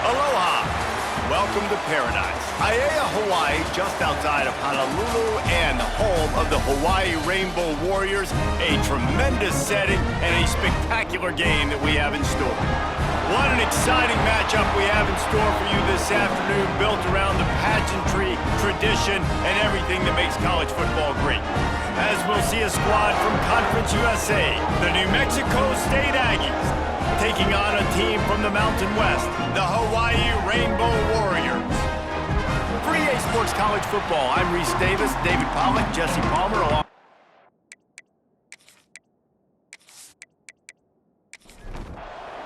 Aloha. Welcome to paradise. Hawai'i, Hawaii, just outside of Honolulu and the home of the Hawai'i Rainbow Warriors. A tremendous setting and a spectacular game that we have in store. What an exciting matchup we have in store for you this afternoon, built around the pageantry, tradition, and everything that makes college football great. As we'll see a squad from Conference USA, the New Mexico State Aggies, taking on a team from the Mountain West, the Hawai'i Rainbow Warriors. For EA Sports College Football, I'm Reese Davis, David Pollack, Jesse Palmer, along.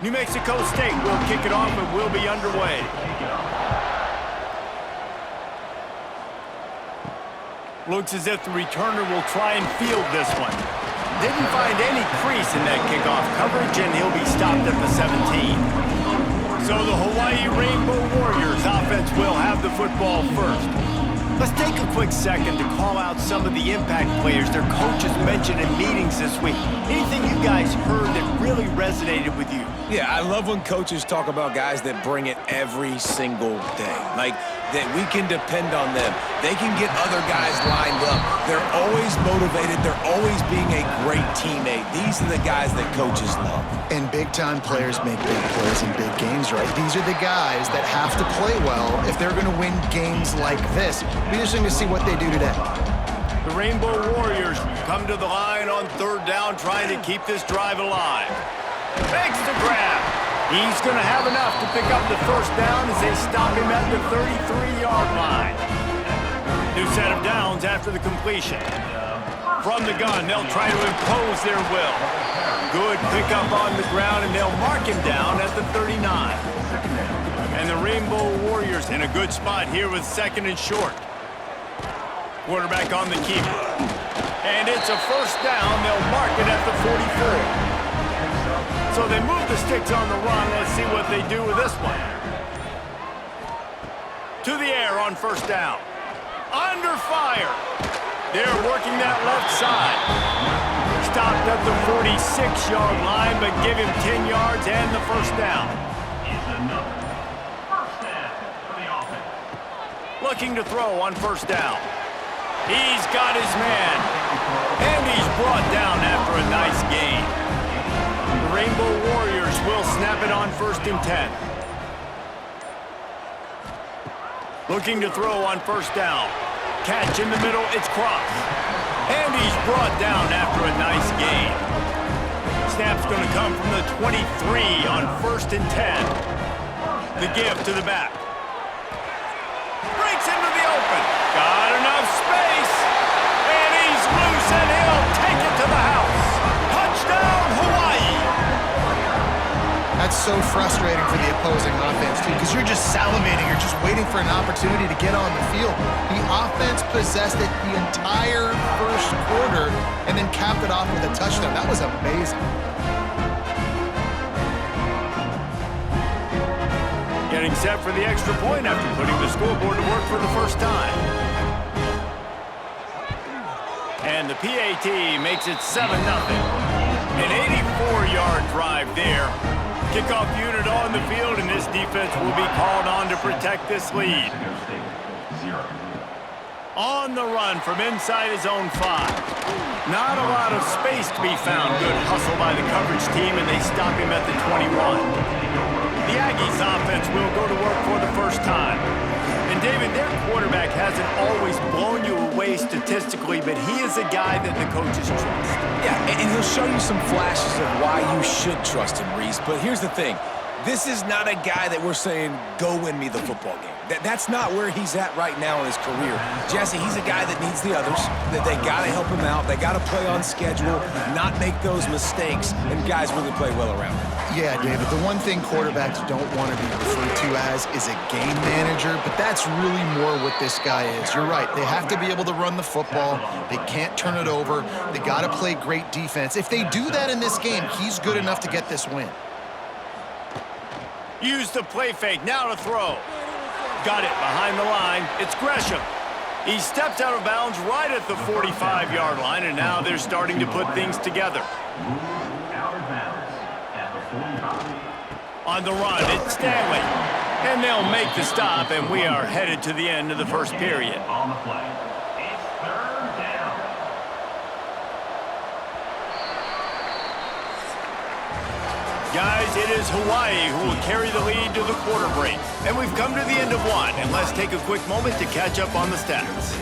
New Mexico State will kick it off and will be underway. Looks as if the returner will try and field this one. Didn't find any crease in that kickoff coverage, and he'll be stopped at the 17. So the Hawai'i Rainbow Warriors offense will have the football first. Let's take a quick second to call out some of the impact players their coaches mentioned in meetings this week. Anything you guys heard that really resonated with you? Yeah, I love when coaches talk about guys that bring it every single day. Like, that we can depend on them. They can get other guys lined up. They're always motivated. They're always being a great teammate. These are the guys that coaches love. And big-time players make big plays in big games, right? These are the guys that have to play well if they're going to win games like this. Be interesting to see what they do today. The Rainbow Warriors come to the line on third down, trying to keep this drive alive. Makes the grab. He's going to have enough to pick up the first down as they stop him at the 33-yard line. New set of downs after the completion. From the gun, they'll try to impose their will. Good pickup on the ground, and they'll mark him down at the 39. And the Rainbow Warriors in a good spot here with second and short. Quarterback on the keeper. And it's a first down. They'll mark it at the 44. So they move the sticks on the run. Let's see what they do with this one. To the air on first down. Under fire. They're working that left side. Stopped at the 46-yard line, but give him 10 yards and the first down. Looking to throw on first down. He's got his man. And he's brought down after a nice gain. The Rainbow Warriors will snap it on first and 10. Looking to throw on first down. Catch in the middle, it's Cross. And he's brought down after a nice gain. Snap's going to come from the 23 on first and 10. The give to the back. Breaks into the open. Got enough space. And he's loose, and he'll take it to the house. Touchdown, Hawaii. That's so frustrating for the opposing offense, too, because you're just salivating. You're just waiting for an opportunity to get on the field. The offense possessed it the entire first quarter and then capped it off with a touchdown. That was amazing. Getting set for the extra point after putting the scoreboard to work for the first time. And the PAT makes it 7-0. An 84-yard drive there. Kickoff unit on the field, and this defense will be called on to protect this lead. On the run from inside his own 5. Not a lot of space to be found. Good hustle by the coverage team, and they stop him at the 21. The Aggies offense will go to work for the first time. And David, their quarterback hasn't always blown you away statistically, but he is a guy that the coaches trust. Yeah, and he'll show you some flashes of why you should trust him, Reese. But here's the thing. This is not a guy that we're saying, go win me the football game. That's not where he's at right now in his career. Jesse, he's a guy that needs the others, that they got to help him out. They got to play on schedule, not make those mistakes, and guys really play well around him. Yeah, David, the one thing quarterbacks don't want to be referred to as is a game manager, but that's really more what this guy is. You're right. They have to be able to run the football. They can't turn it over. They got to play great defense. If they do that in this game, he's good enough to get this win. Use the play fake. Now to throw. Got it behind the line. It's Gresham. He steps out of bounds right at the 45-yard line, and now they're starting to put things together. On the run, it's Stanley. And they'll make the stop, and we are headed to the end of the first period. On the play. It's third down. Guys, it is Hawaii who will carry the lead to the quarter break. And we've come to the end of one, and let's take a quick moment to catch up on the stats.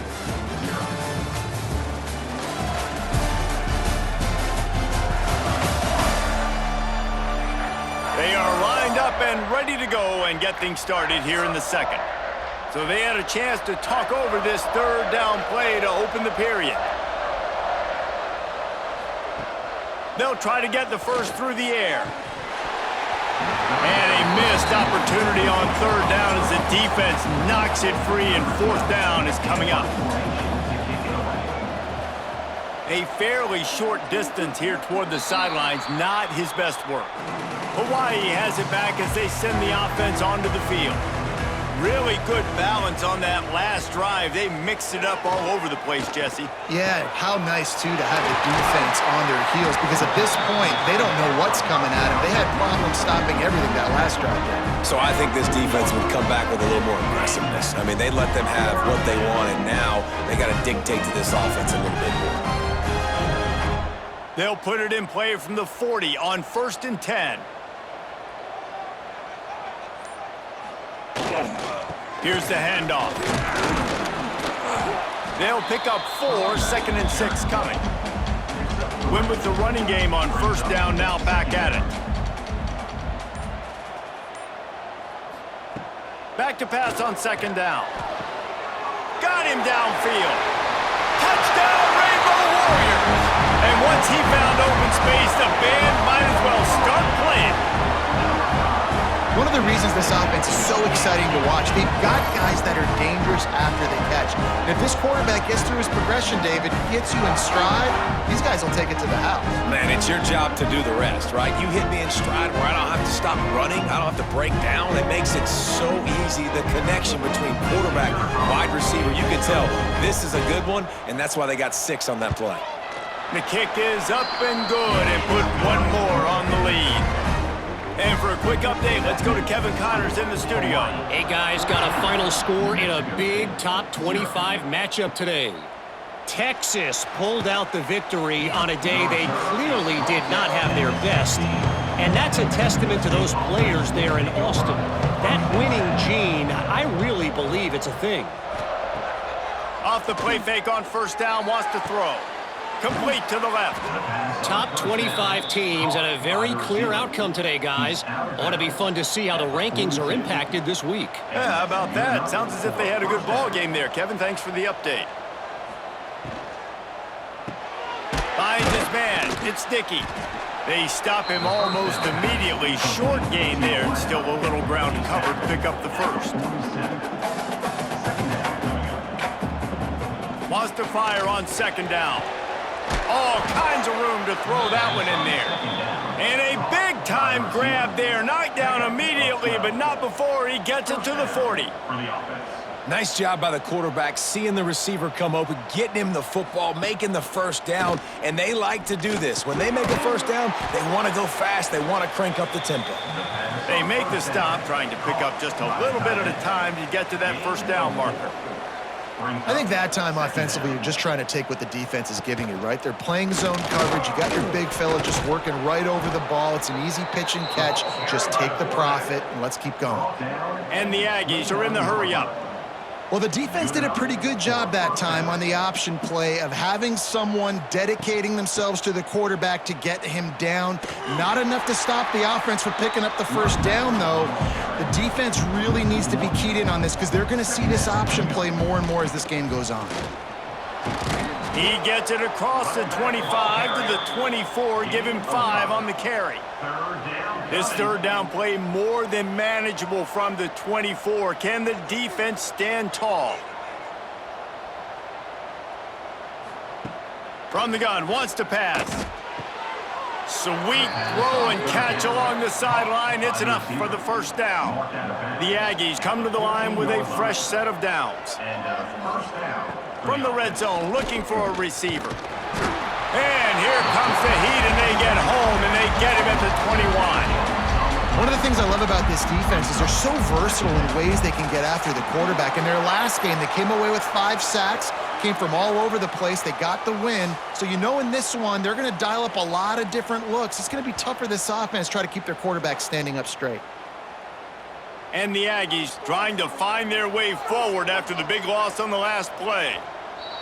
They are lined up and ready to go and get things started here in the second. So they had a chance to talk over this third down play to open the period. They'll try to get the first through the air. And a missed opportunity on third down as the defense knocks it free, and fourth down is coming up. A fairly short distance here toward the sidelines, not his best work. Hawaii has it back as they send the offense onto the field. Really good balance on that last drive. They mixed it up all over the place, Jesse. Yeah, how nice, too, to have the defense on their heels, because at this point, they don't know what's coming at them. They had problems stopping everything that last drive there. So I think this defense would come back with a little more aggressiveness. I mean, they let them have what they want, and now they got to dictate to this offense a little bit more. They'll put it in play from the 40 on 1st and 10. Here's the handoff. They'll pick up 4, 2nd and 6 coming. Win with the running game on first down, now back at it. Back to pass on 2nd down. Got him downfield. Touchdown, Rainbow Warriors! And once he found open space, the band might as well start playing. One of the reasons this offense is so exciting to watch, they've got guys that are dangerous after they catch. And if this quarterback gets through his progression, David, gets you in stride, these guys will take it to the house. Man, it's your job to do the rest, right? You hit me in stride where I don't have to stop running. I don't have to break down. It makes it so easy. The connection between quarterback and wide receiver, you can tell this is a good one, and that's why they got 6 on that play. The kick is up and good, and put one more on the lead. And for a quick update, let's go to Kevin Connors in the studio. Hey, guys, got a final score in a big top 25 matchup today. Texas pulled out the victory on a day they clearly did not have their best. And that's a testament to those players there in Austin. That winning gene, I really believe it's a thing. Off the play fake on first down, wants to throw. Complete to the left. Top 25 teams and a very clear outcome today, guys. Ought to be fun to see how the rankings are impacted this week. Yeah, how about that? Sounds as if they had a good ball game there. Kevin, thanks for the update. Finds his man. It's Dickey. They stop him almost immediately. Short gain there, and still a little ground covered to pick up the first. Wants to fire on 2nd down. All kinds of room to throw that one in there. And a big-time grab there. Knocked down immediately, but not before he gets it to the 40. Nice job by the quarterback, seeing the receiver come open, getting him the football, making the first down, and they like to do this. When they make a first down, they want to go fast. They want to crank up the tempo. They make the stop, trying to pick up just a little bit at a time to get to that first down marker. I think that time offensively, you're just trying to take what the defense is giving you, right? They're playing zone coverage. You got your big fella just working right over the ball. It's an easy pitch and catch. Just take the profit and let's keep going. And the Aggies are in the hurry up. Well, the defense did a pretty good job that time on the option play of having someone dedicating themselves to the quarterback to get him down. Not enough to stop the offense from picking up the first down, though. The defense really needs to be keyed in on this because they're going to see this option play more and more as this game goes on. He gets it across the 25 to the 24, give him 5 on the carry. This third down play more than manageable from the 24. Can the defense stand tall? From the gun, wants to pass. Sweet throw and catch along the sideline. It's enough for the first down. The Aggies come to the line with a fresh set of downs. From the red zone, looking for a receiver. And here comes the heat, and they get home, and they get him at the 21. One of the things I love about this defense is they're so versatile in ways they can get after the quarterback. In their last game, they came away with 5 sacks, came from all over the place. They got the win. So you know in this one, they're going to dial up a lot of different looks. It's going to be tough for this offense to try to keep their quarterback standing up straight. And the Aggies trying to find their way forward after the big loss on the last play.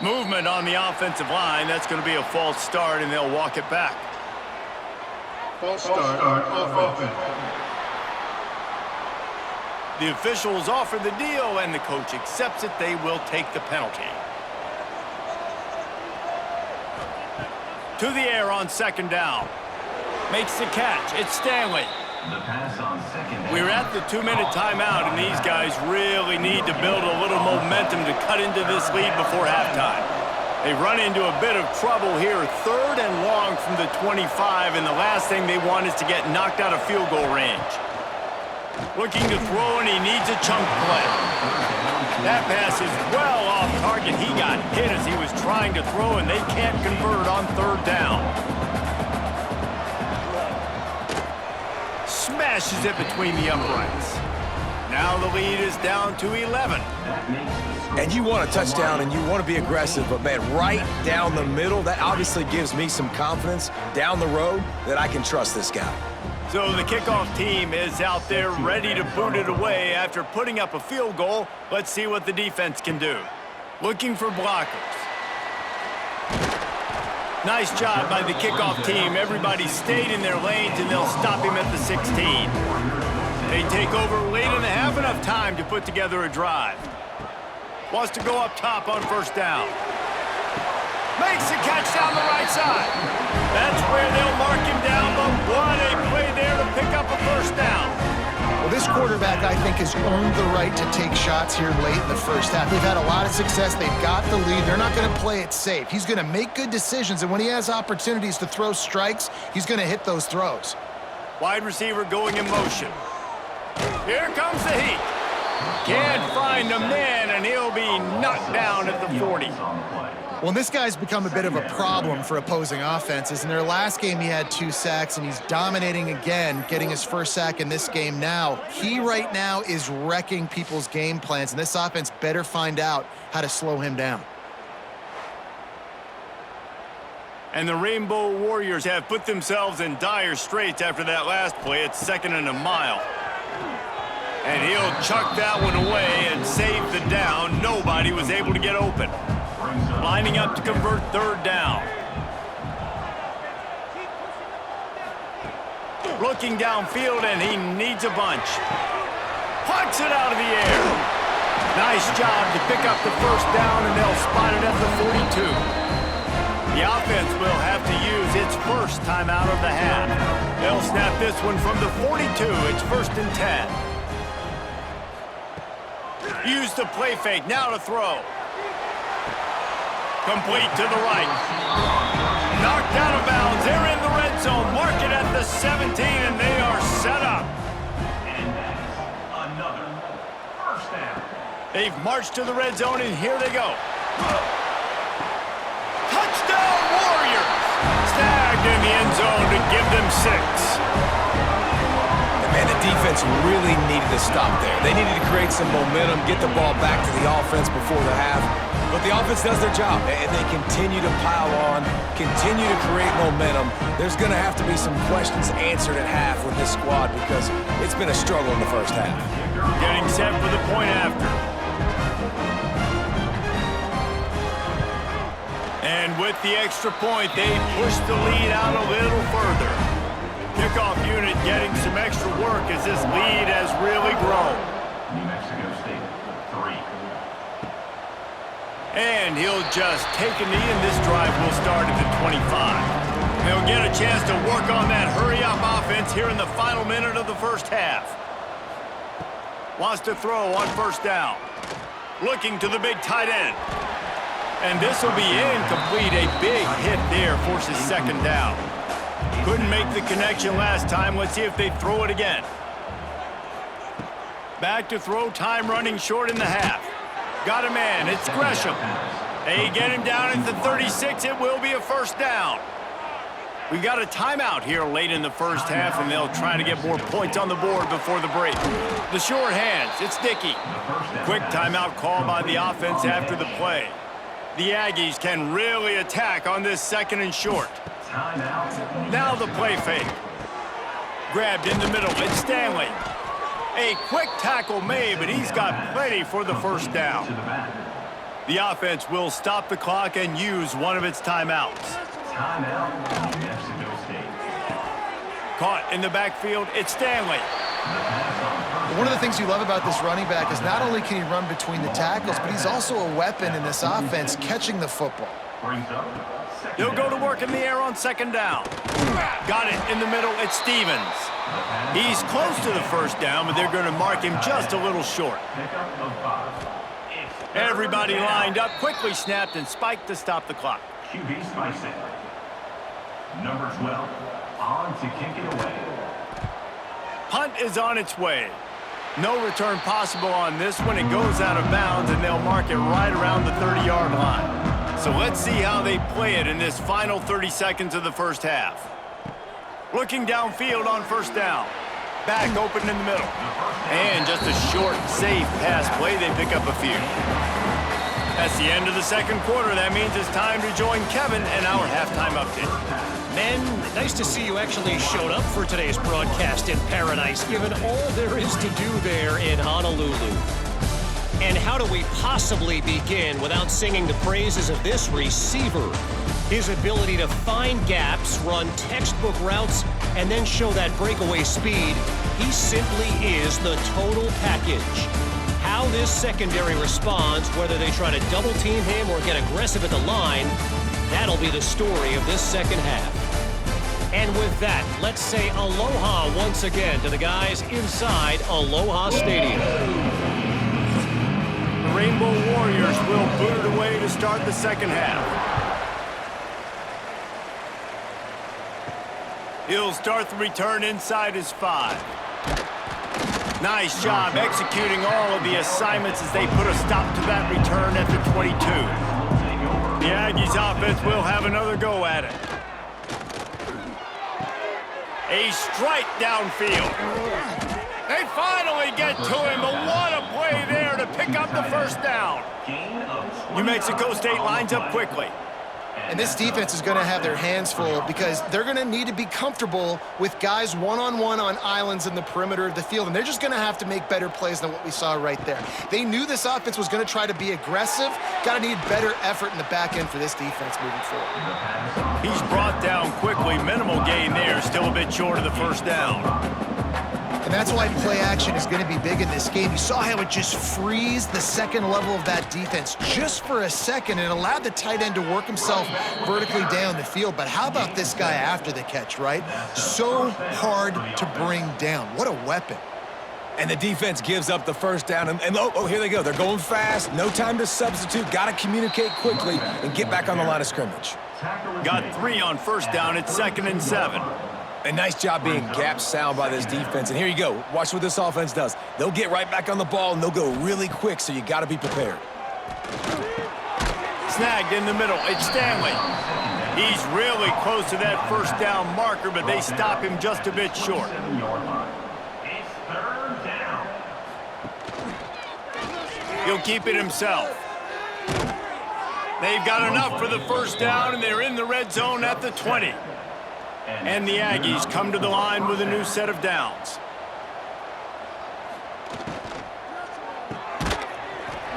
Movement on the offensive line. That's going to be a false start, and they'll walk it back. False start on offense. The officials offer the deal, and the coach accepts it. They will take the penalty. To the air on second down. Makes the catch. It's Stanley. The pass on second down. We're at the 2-minute timeout, and these guys really need to build a little momentum to cut into this lead before halftime. They run into a bit of trouble here, 3rd and long from the 25, and the last thing they want is to get knocked out of field goal range. Looking to throw, and he needs a chunk play. That pass is well off target. He got hit as he was trying to throw, and they can't convert on 3rd down. Smashes it between the uprights. Now the lead is down to 11. And you want a touchdown and you want to be aggressive, but man, right down the middle, that obviously gives me some confidence down the road that I can trust this guy. So the kickoff team is out there ready to boot it away after putting up a field goal. Let's see what the defense can do. Looking for blockers. Nice job by the kickoff team. Everybody stayed in their lanes, and they'll stop him at the 16. They take over late in the half, enough time to put together a drive. Wants to go up top on 1st down. Makes the catch down the right side. That's where they'll mark him down, but what a play there to pick up a 1st down. Well, this quarterback, I think, has earned the right to take shots here late in the first half. They've had a lot of success. They've got the lead. They're not going to play it safe. He's going to make good decisions, and when he has opportunities to throw strikes, he's going to hit those throws. Wide receiver going in motion. Here comes the heat. Can't find a man, and he'll be knocked down at the 40. Well, this guy's become a bit of a problem for opposing offenses. In their last game, he had 2 sacks, and he's dominating again, getting his 1st sack in this game now. He right now is wrecking people's game plans, and this offense better find out how to slow him down. And the Rainbow Warriors have put themselves in dire straits after that last play. It's 2nd and a mile. And he'll chuck that one away and save the down. Nobody was able to get open. Lining up to convert 3rd down. Looking downfield, and he needs a bunch. Pucks it out of the air. Nice job to pick up the 1st down, and they'll spot it at the 42. The offense will have to use its 1st timeout of the half. They'll snap this one from the 42. It's 1st and 10. Use the play fake. Now to throw. Complete to the right. Knocked out of bounds. They're in the red zone. Mark it at the 17, and they are set up. And that's another 1st down. They've marched to the red zone, and here they go. Touchdown, Warriors! Snagged in the end zone to give them 6. Man, the defense really needed to stop there. They needed to create some momentum, get the ball back to the offense before the half. But the offense does their job, and they continue to pile on, continue to create momentum. There's going to have to be some questions answered at half with this squad because it's been a struggle in the first half. Getting set for the point after. And with the extra point, they push the lead out a little further. Kickoff unit getting some extra work as this lead has really grown. New Mexico State, 3. And he'll just take a knee, and this drive will start at the 25. They'll get a chance to work on that hurry-up offense here in the final minute of the first half. Wants to throw on 1st down. Looking to the big tight end. And this will be incomplete. A big hit there forces 2nd down. Couldn't make the connection last time. Let's see if they throw it again. Back to throw. Time running short in the half. Got a man. It's Gresham. They get him down at the 36. It will be a 1st down. We got a timeout here late in the first half, and they'll try to get more points on the board before the break. The short hands, it's Dickey. Quick timeout call by the offense after the play. The Aggies can really attack on this 2nd and short. Now the play fake. Grabbed in the middle, it's Stanley. A quick tackle made, but he's got plenty for the first down. The offense will stop the clock and use one of its timeouts. Caught in the backfield, it's Stanley. One of the things you love about this running back is not only can he run between the tackles, but he's also a weapon in this offense catching the football. He'll go to work in the air on 2nd down. Got it in the middle, it's Stevens. He's close to the first down, but they're going to mark him just a little short. Everybody lined up, quickly snapped and spiked to stop the clock. QB spicing. Number 12, on to kick it away. Punt is on its way. No return possible on this one. It goes out of bounds, and they'll mark it right around the 30-yard line. So let's see how they play it in this final 30 seconds of the first half. Looking downfield on 1st down. Back open in the middle. And just a short, safe pass play. They pick up a few. That's the end of the 2nd quarter. That means it's time to join Kevin and our halftime update. Men, nice to see you actually showed up for today's broadcast in paradise, given all there is to do there in Honolulu. And how do we possibly begin without singing the praises of this receiver? His ability to find gaps, run textbook routes, and then show that breakaway speed. He simply is the total package. How this secondary responds, whether they try to double team him or get aggressive at the line, that'll be the story of this 2nd half. And with that, let's say aloha once again to the guys inside Aloha Stadium. The Rainbow Warriors will boot it away to start the 2nd half. He'll start the return inside his 5. Nice job executing all of the assignments as they put a stop to that return at the 22. The Aggies offense will have another go at it. A strike downfield. They finally get to him, but what a play there to pick up the 1st down. New Mexico State lines up quickly. And this defense is going to have their hands full because they're going to need to be comfortable with guys one-on-one on islands in the perimeter of the field, and they're just going to have to make better plays than what we saw right there. They knew this offense was going to try to be aggressive. Got to need better effort in the back end for this defense moving forward. He's brought down quickly. Minimal gain there, still a bit short of the 1st down. And that's why play action is going to be big in this game. You saw how it just frees the 2nd level of that defense just for a second and allowed the tight end to work himself vertically down the field. But how about this guy after the catch, right? So hard to bring down. What a weapon. And the defense gives up the 1st down. And oh, here they go. They're going fast. No time to substitute. Got to communicate quickly and get back on the line of scrimmage. Got 3 on 1st down. It's 2nd and 7. A nice job being gap sound by this defense. And here you go. Watch what this offense does. They'll get right back on the ball, and they'll go really quick, so you got to be prepared. Snagged in the middle. It's Stanley. He's really close to that 1st down marker, but they stop him just a bit short. It's 3rd down. He'll keep it himself. They've got enough for the 1st down, and they're in the red zone at the 20. And the Aggies come to the line with a new set of downs.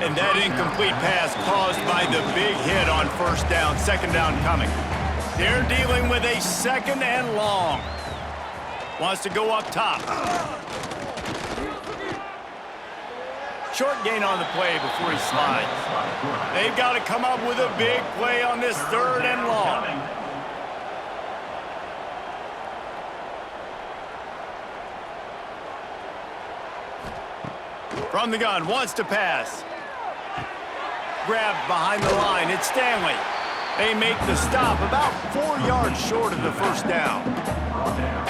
And that incomplete pass caused by the big hit on 1st down. 2nd down coming. They're dealing with a 2nd and long. Wants to go up top. Short gain on the play before he slides. They've got to come up with a big play on this 3rd and long. From the gun, wants to pass. Grabbed behind the line, it's Stanley. They make the stop about 4 yards short of the 1st down.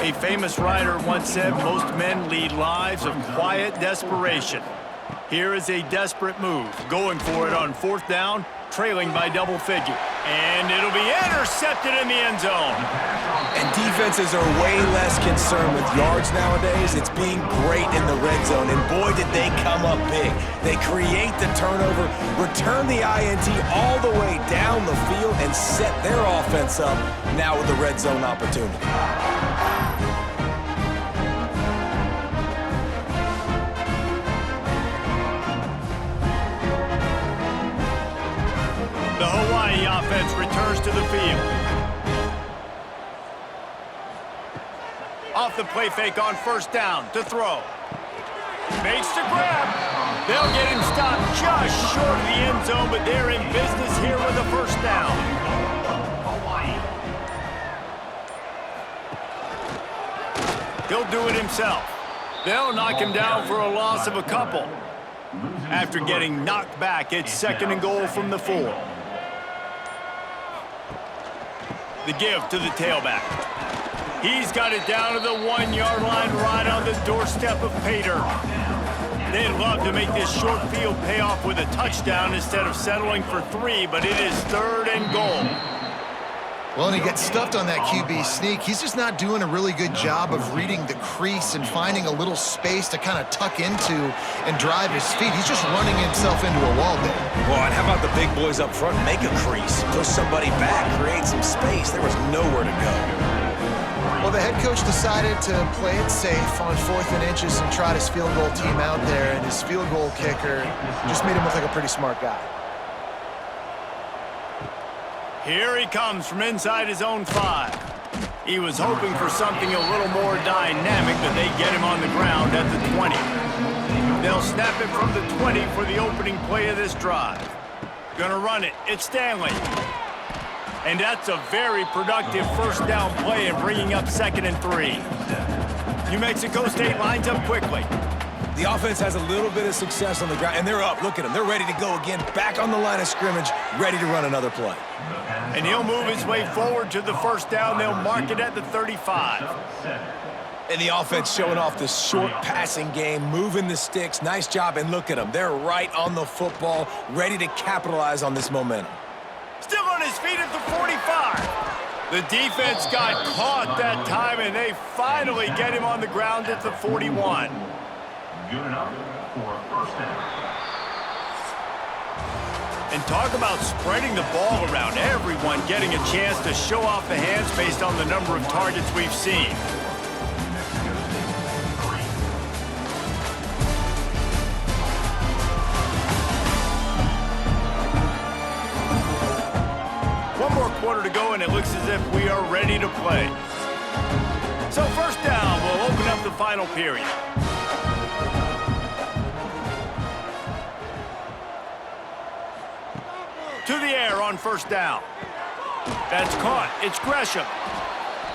A famous writer once said, most men lead lives of quiet desperation. Here is a desperate move, going for it on 4th down trailing by double figure. And it'll be intercepted in the end zone. And defenses are way less concerned with yards nowadays. It's being great in the red zone, and boy, did they come up big. They create the turnover, return the INT all the way down the field, and set their offense up now with the red zone opportunity. The Hawai'i offense returns to the field. Off the play fake on first down to throw. Makes the grab. They'll get him stopped just short of the end zone, but they're in business here with a first down. He'll do it himself. They'll knock him down for a loss of a couple. After getting knocked back, it's 2nd and goal from the 4. The give to the tailback. He's got it down to the 1-yard line right on the doorstep of Pater. They'd love to make this short field pay off with a touchdown instead of settling for 3, but it is 3rd and goal. Well, and he gets stuffed on that QB sneak. He's just not doing a really good job of reading the crease and finding a little space to kind of tuck into and drive his feet. He's just running himself into a wall there. Well, and how about the big boys up front? Make a crease, push somebody back, create some space. There was nowhere to go. Well, the head coach decided to play it safe on 4th and inches and trot his field goal team out there, and his field goal kicker just made him look like a pretty smart guy. Here he comes from inside his own 5. He was hoping for something a little more dynamic, but they get him on the ground at the 20. They'll snap it from the 20 for the opening play of this drive. Gonna run it. It's Stanley. And that's a very productive first down play in bringing up 2nd and 3. New Mexico State lines up quickly. The offense has a little bit of success on the ground, and they're up. Look at them. They're ready to go again, back on the line of scrimmage, ready to run another play. And he'll move his way forward to the first down. They'll mark it at the 35. And the offense showing off the short passing game, moving the sticks. Nice job, and look at them. They're right on the football, ready to capitalize on this momentum. Still on his feet at the 45. The defense got caught that time, and they finally get him on the ground at the 41. Good enough for a first down. And talk about spreading the ball around. Everyone getting a chance to show off the hands based on the number of targets we've seen. One more quarter to go, and it looks as if we are ready to play. So first down, we'll open up the final period. To the air on first down. That's caught. It's Gresham.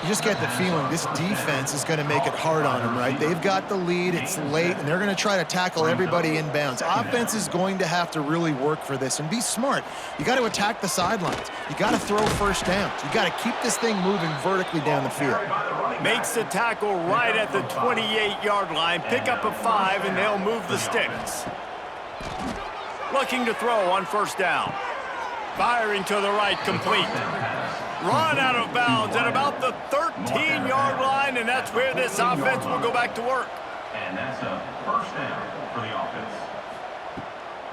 You just get the feeling this defense is going to make it hard on them, right? They've got the lead, it's late, and they're going to try to tackle everybody inbounds. Offense is going to have to really work for this and be smart. You got to attack the sidelines. You got to throw first downs. You got to keep this thing moving vertically down the field. Makes the tackle right at the 28-yard line. Pick up a 5, and they'll move the sticks. Looking to throw on first down. Firing to the right, complete. Run out of bounds at about the 13-yard line, and that's where this offense will go back to work. And that's a first down for the offense.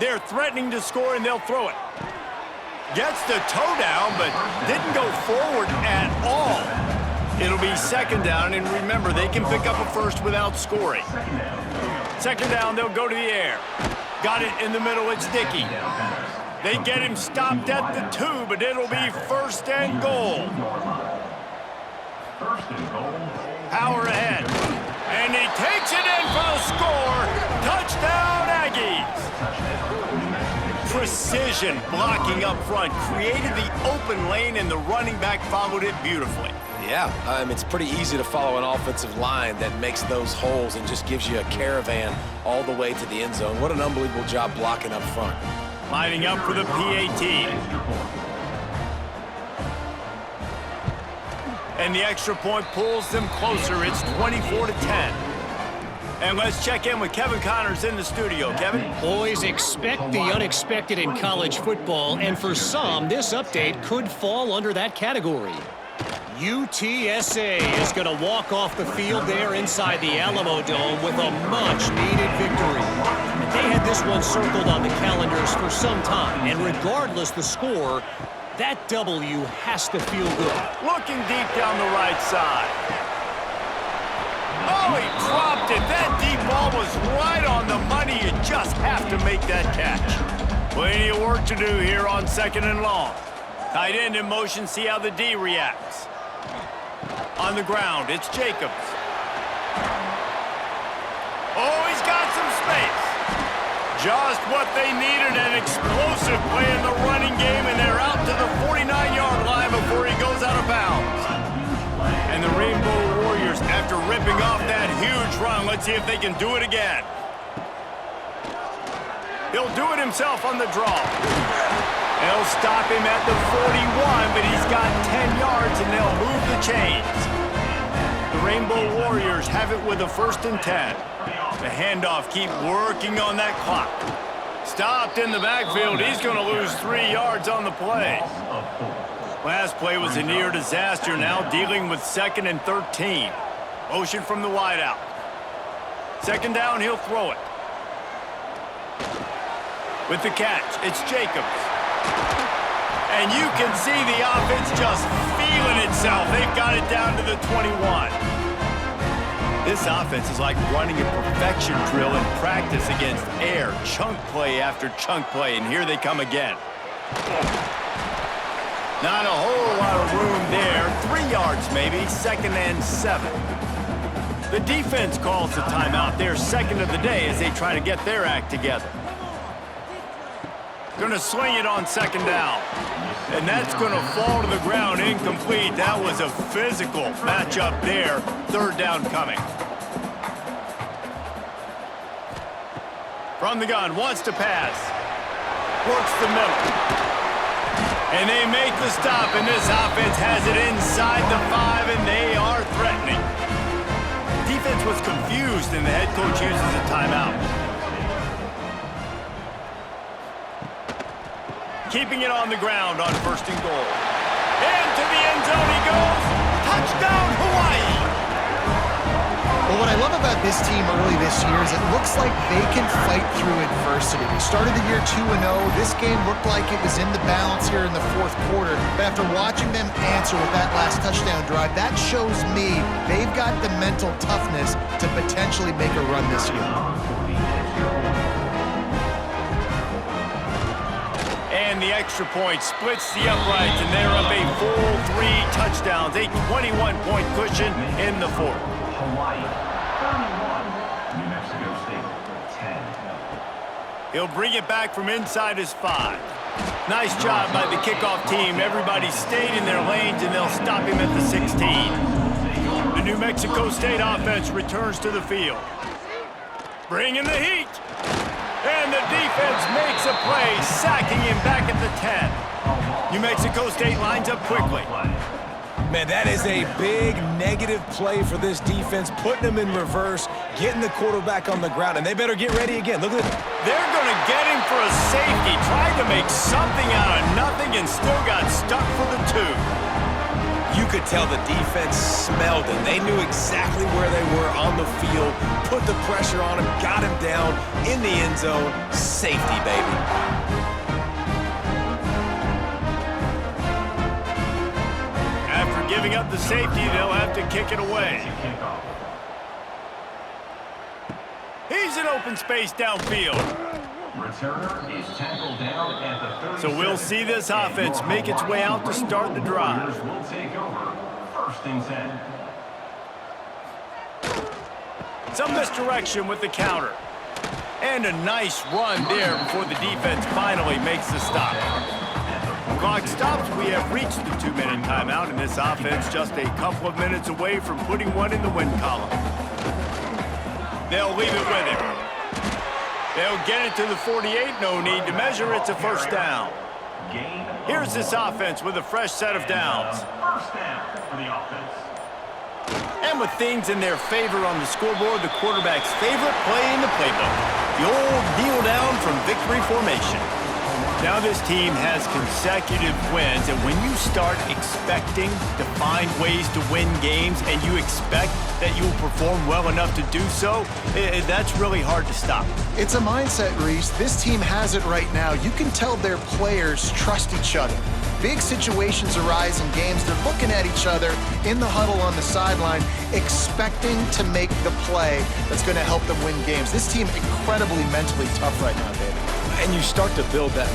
They're threatening to score, and they'll throw it. Gets the toe down, but didn't go forward at all. It'll be 2nd down, and remember, they can pick up a first without scoring. 2nd down, they'll go to the air. Got it in the middle, it's Dickey. They get him stopped at the 2, but it'll be 1st and goal. Power ahead. And he takes it in for the score. Touchdown, Aggies. Precision blocking up front. Created the open lane, and the running back followed it beautifully. Yeah, it's pretty easy to follow an offensive line that makes those holes and just gives you a caravan all the way to the end zone. What an unbelievable job blocking up front. Lining up for the PAT. And the extra point pulls them closer. It's 24-10. And let's check in with Kevin Connors in the studio. Kevin? Boys, expect the unexpected in college football, and for some, this update could fall under that category. UTSA is going to walk off the field there inside the Alamo Dome with a much-needed victory. They had this one circled on the calendars for some time, and regardless the score, that W has to feel good. Looking deep down the right side. Oh, he dropped it. That deep ball was right on the money. You just have to make that catch. Plenty of work to do here on 2nd and long. Tight end in motion, see how the D reacts. On the ground, it's Jacobs. Oh, he's got some space. Just what they needed, an explosive play in the running game, and they're out to the 49-yard line before he goes out of bounds. And the Rainbow Warriors, after ripping off that huge run, let's see if they can do it again. He'll do it himself on the draw. They'll stop him at the 41, but he's got 10 yards, and they'll move the chains. The Rainbow Warriors have it with a 1st and 10. The handoff, keep working on that clock. Stopped in the backfield. He's going to lose 3 yards on the play. Last play was a near disaster, now dealing with 2nd and 13. Motion from the wideout. 2nd down, he'll throw it. With the catch, it's Jacobs. And you can see the offense just feeling itself. They've got it down to the 21. This offense is like running a perfection drill in practice against air. Chunk play after chunk play, and here they come again. Not a whole lot of room there. 3 yards maybe, 2nd and 7. The defense calls the timeout, their 2nd of the day as they try to get their act together. Gonna swing it on 2nd down. And that's gonna fall to the ground incomplete. That was a physical matchup there. 3rd down coming. From the gun, wants to pass. Works the middle. And they make the stop, and this offense has it inside the 5, and they are threatening. Defense was confused, and the head coach uses a timeout. Keeping it on the ground on 1st and goal. Into the end zone he goes. Touchdown, Hawaii! Well, what I love about this team early this year is it looks like they can fight through adversity. They started the year 2-0. This game looked like it was in the balance here in the 4th quarter. But after watching them answer with that last touchdown drive, that shows me they've got the mental toughness to potentially make a run this year. And the extra point splits the uprights, and they're up a full 3 touchdowns, a 21-point cushion in the 4th. Hawaii 31, New Mexico State 10. He'll bring it back from inside his 5. Nice job by the kickoff team. Everybody stayed in their lanes, and they'll stop him at the 16. The New Mexico State offense returns to the field. Bringing the heat. And the defense makes a play, sacking him back at the 10. New Mexico State lines up quickly. Man, that is a big negative play for this defense, putting them in reverse, getting the quarterback on the ground, and they better get ready again. Look at it. They're going to get him for a safety, tried to make something out of nothing and still got stuck for the 2. You could tell the defense smelled it. They knew exactly where they were on the field, put the pressure on him, got him down in the end zone. Safety, baby. After giving up the safety, they'll have to kick it away. He's in open space downfield. Returner is tackled down at the 37. So we'll see this offense make its way out to start the drive. Will take over 1st and 10. Some misdirection with the counter. And a nice run there before the defense finally makes the stop. Clock stops. We have reached the 2-minute timeout, and this offense just a couple of minutes away from putting one in the win column. They'll leave it with him. They'll get it to the 48. No need to measure. It's a 1st down. Here's this offense with a fresh set of downs. 1st down for the offense. And with things in their favor on the scoreboard, the quarterback's favorite play in the playbook, the old kneel down from victory formation. Now this team has consecutive wins, and when you start expecting to find ways to win games and you expect that you will perform well enough to do so, that's really hard to stop. It's a mindset, Reese. This team has it right now. You can tell their players trust each other. Big situations arise in games. They're looking at each other in the huddle on the sideline, expecting to make the play that's going to help them win games. This team incredibly mentally tough right now, David. And you start to build that